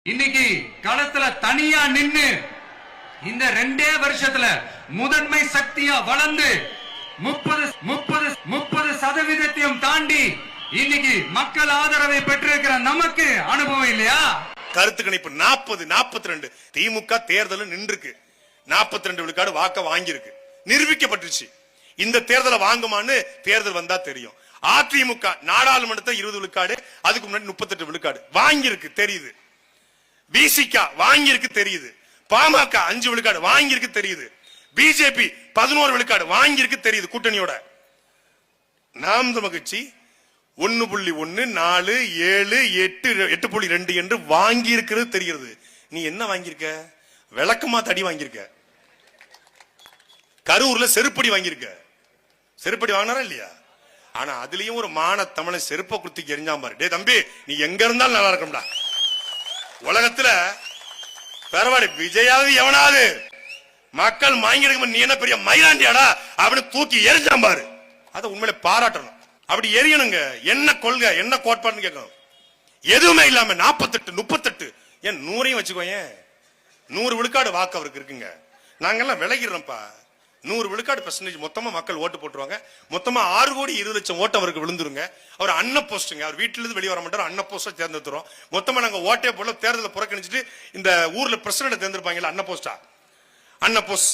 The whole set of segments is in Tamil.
இன்னைக்கு களத்துல தனியா நின்னு இந்த 2 வருஷத்துல முதன்மை சக்தியா வளர்ந்து 30% தாண்டி இன்னைக்கு மக்கள் ஆதரவை பெற்றிருக்கிற நமக்கு அனுபவம் இல்லையா? கருத்து கணிப்பு 42 திமுக தேர்தல் நின்றுக்கு 42 விழுக்காடு வாக்க வாங்கியிருக்கு, நிரூபிக்கப்பட்டுச்சு. இந்த தேர்தலை வாங்குமான்னு தேர்தல் வந்தா தெரியும். அதிமுக நாடாளுமன்றத்தை 20 விழுக்காடு, அதுக்கு முன்னாடி 38 விழுக்காடு வாங்கியிருக்கு தெரியுது. விசிக வாங்கியிருக்கு தெரியுது. பாமக 5 விழுக்காடு வாங்கியிருக்கு தெரியுது. பிஜேபி 11 விழுக்காடு வாங்கியிருக்கு தெரியுது. கூட்டணியோட நாம் தமிழர் கட்சி 1.1 4 7 8.2 என்று வாங்கி இருக்கிறது தெரிகிறது. நீ என்ன வாங்கியிருக்க? விளக்கமா தடி வாங்கியிருக்க. கரூர்ல செருப்படி வாங்கியிருக்க. செருப்படி வாங்கினாரா இல்லையா? ஆனா அதுலயும் ஒரு மான தமிழை செருப்ப குத்தி எரிஞ்சான் பாரு. டே தம்பி, நீ எங்க இருந்தாலும் நல்லா இருக்கும்டா. உலகத்துல பரவாயில்ல, விஜயாவது எவனாவது மக்கள் வாங்கியிருக்க நீ என்ன பெரிய மயிலாண்டியாடா அப்படின்னு தூக்கி எரிஞ்சான் பாரு. அதை உண்மையில பாராட்டணும். அப்படி எரியணுங்க. என்ன கொள்கை, என்ன கோட்பாடுன்னு கேட்கணும். எதுவுமே இல்லாம 48 38 ஏன் 100ஐயும் வச்சுக்கோங்க. 100 விழுக்காடு வாக்கு அவருக்கு இருக்குங்க. நாங்கெல்லாம் விலகிறோம்ப்பா. 100 விழுக்காடு பெர்சன்டேஜ் மொத்தமா மக்கள் ஓட்டு போட்டுருவாங்க. மொத்தமா 6 கோடி 20 லட்சம் ஓட்டு அவருக்கு விழுந்துருங்க. அவர் அன்ன போஸ்டுங்க. அவர் வீட்டுல இருந்து வெளியே வர மாட்டார். அன்ன போஸ்டா தேர்ந்தெடுத்துறோம். மொத்தமா நாங்க ஓட்டே போல தேர்தலை புறக்கணிச்சுட்டு இந்த ஊர்ல பிரசிடண்ட் தேர்ந்தெடுப்பாங்கல்ல, அன்ன போஸ்டா, அன்ன போஸ்ட்,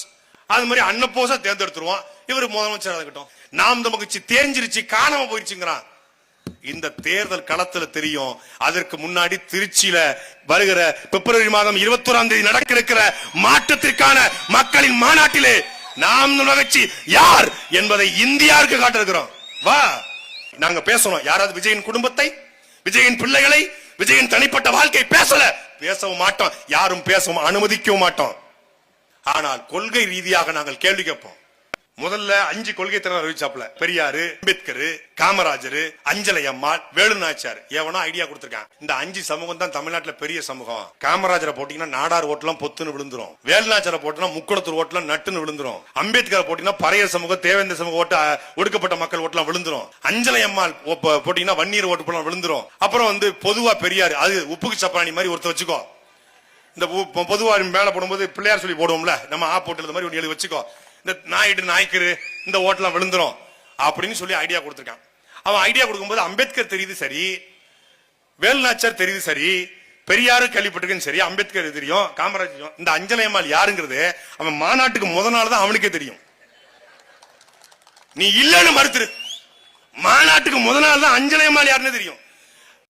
அது மாதிரி அன்ன போஸ்டா தேர்ந்தெடுத்துருவோம். இவர் முதலமைச்சர் இருக்கட்டும். நாம் தமிழர் கட்சி தேஞ்சிருச்சு, காணாம போயிடுச்சுங்கிறான். இந்த தேர்தல் களத்துல தெரியும். அதற்கு முன்னாடி திருச்சியில வருகிற பிப்ரவரி மாதம் 21ஆம் தேதி நடக்க இருக்கிற மாற்றத்திற்கான மக்களின் மாநாட்டிலே நாம் தமிழர் கட்சி யார் என்பதை இந்தியாவுக்கு காட்டிருக்கிறோம். வா, நாங்க பேசணும். யாராவது விஜயின் குடும்பத்தை, விஜயின் பிள்ளைகளை, விஜயின் தனிப்பட்ட வாழ்க்கை பேசவும் மாட்டோம். யாரும் பேசவும் அனுமதிக்கவும் மாட்டோம். ஆனால் கொள்கை ரீதியாக நாங்கள் கேள்வி கேட்போம். முதல்ல 5 கொள்கை திறன் அறிவிச்சாப்ல. பெரியாரு, அம்பேத்கர், காமராஜர், அஞ்சலை அம்மாள், வேலு நாச்சியார் எவனோ ஐடியா கொடுத்திருக்கான். இந்த 5 சமூகம் தான் தமிழ்நாட்டில் பெரிய சமூகம். காமராஜரை போட்டீங்கன்னா நாடார் ஓட்டெல்லாம் பொத்துன்னு விழுந்துரும். வேலு நாச்சியாரை போட்டீங்கன்னா முக்குளத்தூர் ஓட்டெல்லாம் நட்டுன்னு விழுந்துரும். அம்பேத்கரை போட்டீங்கன்னா பறையர் சமூகம், தேவேந்திர சமூக ஓட்டு, ஒடுக்கப்பட்ட மக்கள் ஓட்டெல்லாம் விழுந்துரும். அஞ்சலை அம்மாள் போட்டீங்கன்னா வன்னியர் ஓட்டு போலாம் விழுந்துரும். அப்புறம் பொதுவா பெரியார், அது உப்புக்கு சப்பானி மாதிரி ஒருத்தர் வச்சுக்கோ. இந்த பொதுவா மேல போடும்போது பிள்ளையார் சொல்லி போடுவோம்ல, நம்ம ஆ போட்டு மாதிரி ஒன்று வச்சுக்கோ. இந்த நாய்க்கரு இந்த ஓட்டெல்லாம் விழுந்துரும் அப்படின்னு சொல்லி ஐடியா கொடுத்திருக்கான். அவன் ஐடியா கொடுக்கும்போது அம்பேத்கர் தெரியுது சரி, வேலுநாச்சியார் தெரியுது சரி, பெரியாரு கேள்விப்பட்டிருக்கேன்னு சரி, அம்பேத்கர் தெரியும், காமராஜ் தெரியும். இந்த அஞ்சலை அம்மாள் யாருங்கிறது அவன் மாநாட்டுக்கு முதல் நாள் தான் அவனுக்கே தெரியும். நீ இல்லன்னு மறுத்துரு. மாநாட்டுக்கு முதல் நாள் தான் அஞ்சலை அம்மாள் யாருன்னு தெரியும்.